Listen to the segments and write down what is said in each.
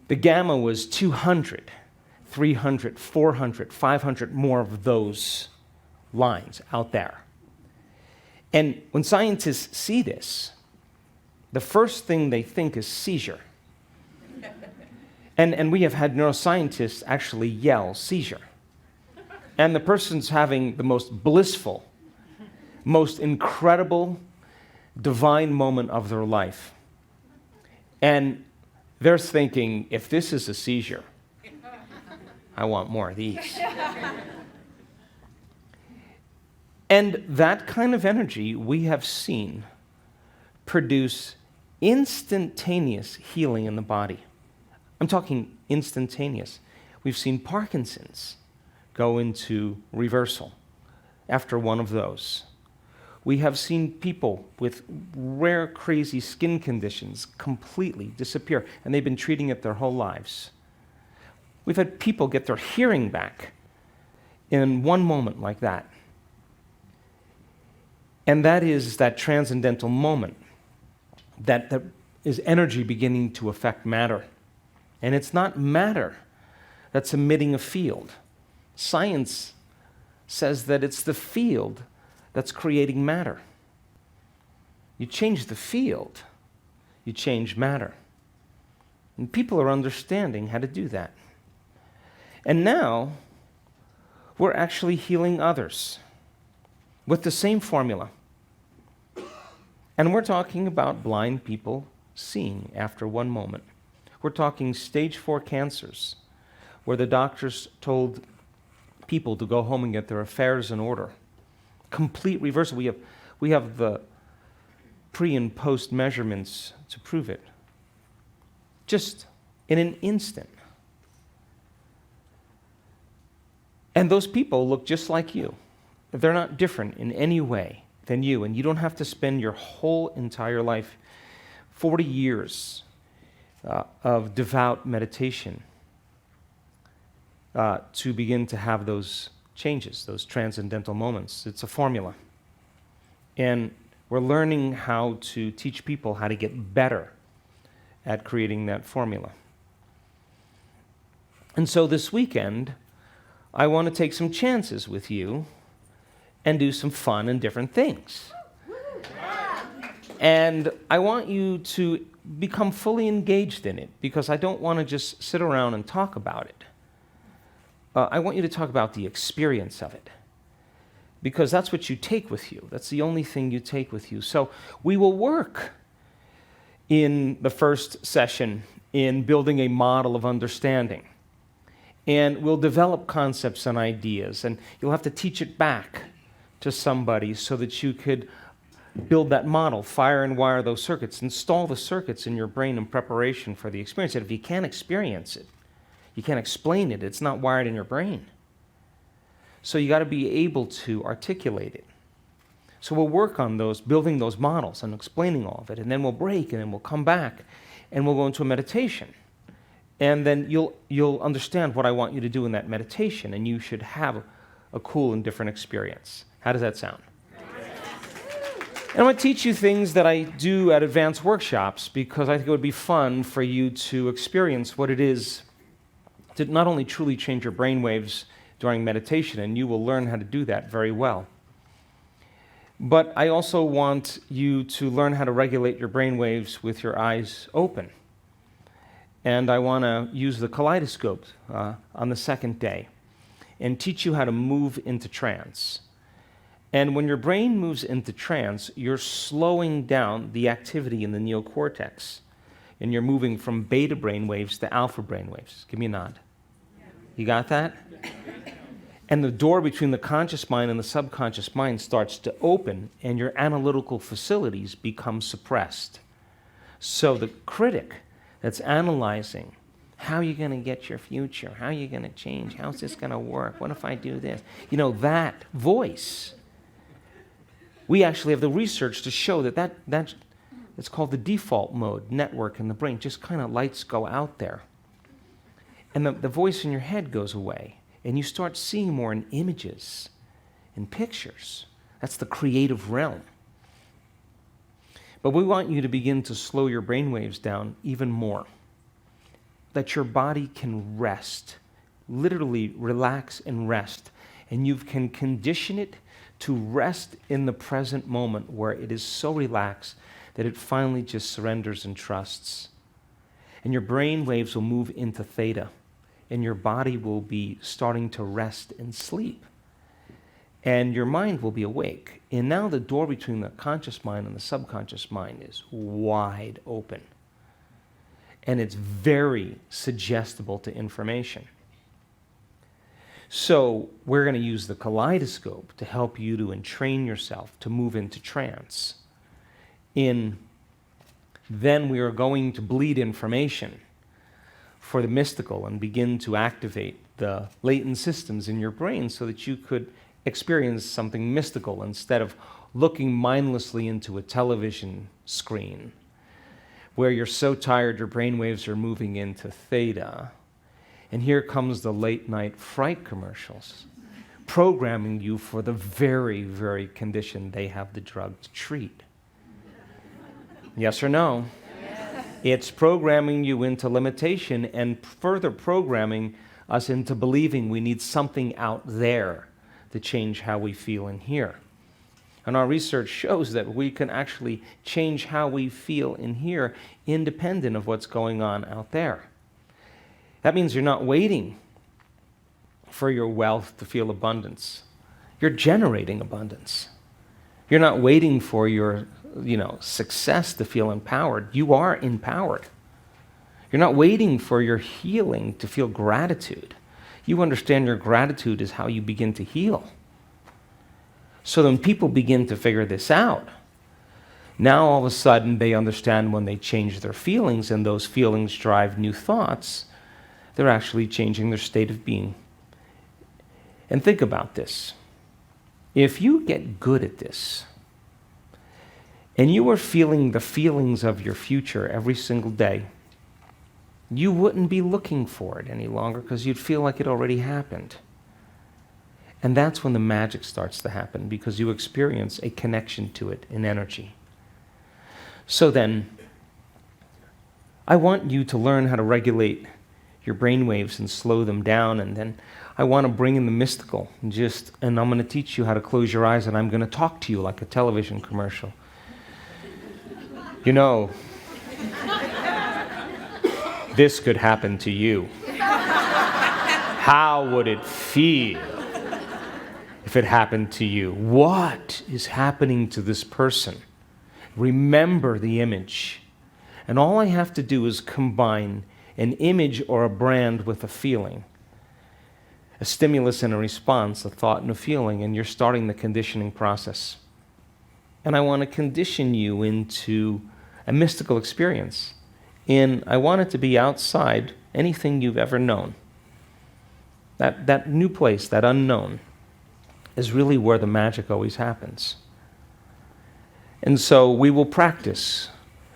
The gamma was 200, 300, 400, 500 more of those lines out there. And when scientists see this, the first thing they think is seizure. And we have had neuroscientists actually yell, seizure. And the person's having the most blissful, most incredible, divine moment of their life. And they're thinking, if this is a seizure, I want more of these. And that kind of energy we have seen produce instantaneous healing in the body. I'm talking instantaneous. We've seen Parkinson's go into reversal after one of those. We have seen people with rare, crazy skin conditions completely disappear, and they've been treating it their whole lives. We've had people get their hearing back in one moment like that. And that is that transcendental moment, that is energy beginning to affect matter. And it's not matter that's emitting a field. Science says that it's the field that's creating matter. You change the field, you change matter. And people are understanding how to do that. And now, we're actually healing others with the same formula. And we're talking about blind people seeing after one moment. We're talking stage 4 cancers, where the doctors told people to go home and get their affairs in order. Complete reversal. We have the pre and post measurements to prove it. Just in an instant. And those people look just like you. They're not different in any way than you, and you don't have to spend your whole entire life, 40 years of devout meditation to begin to have those changes, those transcendental moments. It's a formula. And we're learning how to teach people how to get better at creating that formula. And so this weekend, I want to take some chances with you and do some fun and different things. And I want you to become fully engaged in it, because I don't want to just sit around and talk about it. I want you to talk about the experience of it, because that's what you take with you. That's the only thing you take with you. So we will work in the first session in building a model of understanding. And we'll develop concepts and ideas, and you'll have to teach it back to somebody so that you could build that model, fire and wire those circuits, install the circuits in your brain in preparation for the experience. And if you can't experience it, you can't explain it, it's not wired in your brain. So you got to be able to articulate it. So we'll work on those, building those models and explaining all of it, and then we'll break, and then we'll come back, and we'll go into a meditation. And then you'll understand what I want you to do in that meditation, and you should have a cool and different experience. How does that sound? And I'm going to teach you things that I do at advanced workshops, because I think it would be fun for you to experience what it is to not only truly change your brainwaves during meditation, and you will learn how to do that very well, but I also want you to learn how to regulate your brainwaves with your eyes open. And I want to use the Kaleidoscope on the second day and teach you how to move into trance. And when your brain moves into trance, you're slowing down the activity in the neocortex. And you're moving from beta brainwaves to alpha brainwaves. Give me a nod. You got that? And the door between the conscious mind and the subconscious mind starts to open, and your analytical facilities become suppressed. So the critic that's analyzing, how are you going to get your future? How are you going to change? How's this going to work? What if I do this? You know, that voice, we actually have the research to show that it's called the default mode network in the brain. Just kind of lights go out there. And the voice in your head goes away. And you start seeing more in images, in pictures. That's the creative realm. But we want you to begin to slow your brainwaves down even more. that your body can rest, literally relax and rest. And you can condition it to rest in the present moment where it is so relaxed that it finally just surrenders and trusts. And your brain waves will move into theta, and your body will be starting to rest and sleep. And your mind will be awake. And now the door between the conscious mind and the subconscious mind is wide open. And it's very suggestible to information. So we're going to use the kaleidoscope to help you to entrain yourself to move into trance. Then we are going to bleed information for the mystical and begin to activate the latent systems in your brain so that you could experience something mystical instead of looking mindlessly into a television screen where you're so tired your brain waves are moving into theta. And here comes the late night fright commercials, programming you for the very, very condition they have the drug to treat. Yes or no? Yes. It's programming you into limitation and further programming us into believing we need something out there to change how we feel in here. And our research shows that we can actually change how we feel in here independent of what's going on out there. That means you're not waiting for your wealth to feel abundance. You're generating abundance. You're not waiting for your, success to feel empowered. You are empowered. You're not waiting for your healing to feel gratitude. You understand your gratitude is how you begin to heal. So then people begin to figure this out. Now all of a sudden they understand when they change their feelings and those feelings drive new thoughts, they're actually changing their state of being. And think about this. If you get good at this, and you are feeling the feelings of your future every single day, you wouldn't be looking for it any longer because you'd feel like it already happened. And that's when the magic starts to happen because you experience a connection to it in energy. So then, I want you to learn how to regulate your brain waves and slow them down, and then I want to bring in the mystical and I'm going to teach you how to close your eyes, and I'm going to talk to you like a television commercial. This could happen to you. How would it feel if it happened to you? What is happening to this person? Remember the image. And all I have to do is combine an image or a brand with a feeling, a stimulus and a response, a thought and a feeling, and you're starting the conditioning process. And I want to condition you into a mystical experience. And I want it to be outside anything you've ever known. That new place, that unknown, is really where the magic always happens. And so we will practice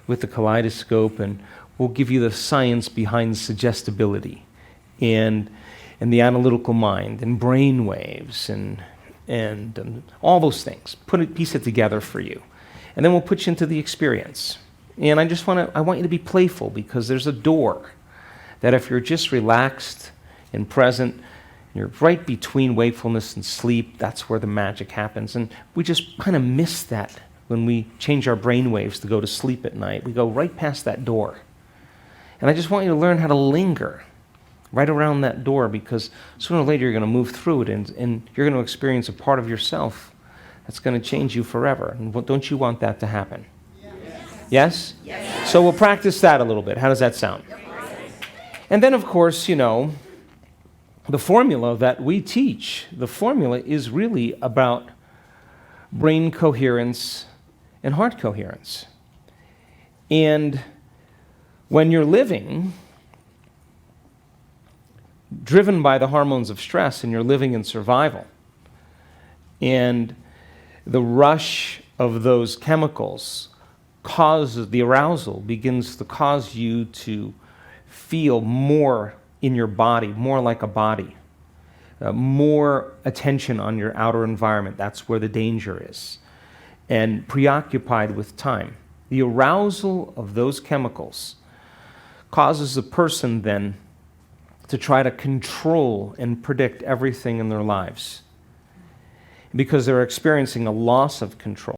with the kaleidoscope, and we'll give you the science behind suggestibility and the analytical mind and brain waves and all those things. Piece it together for you. And then we'll put you into the experience. And I want you to be playful because there's a door that if you're just relaxed and present, you're right between wakefulness and sleep, that's where the magic happens. And we just kind of miss that when we change our brain waves to go to sleep at night. We go right past that door. And I just want you to learn how to linger right around that door because sooner or later you're going to move through it and you're going to experience a part of yourself that's going to change you forever. And don't you want that to happen? Yes? Yes? So we'll practice that a little bit. How does that sound? And then, of course, the formula that we teach, the formula is really about brain coherence and heart coherence. And when you're living driven by the hormones of stress and you're living in survival, and the rush of those chemicals the arousal begins to cause you to feel more in your body, more like a body, more attention on your outer environment. That's where the danger is. And preoccupied with time. The arousal of those chemicals causes a person then to try to control and predict everything in their lives because they're experiencing a loss of control.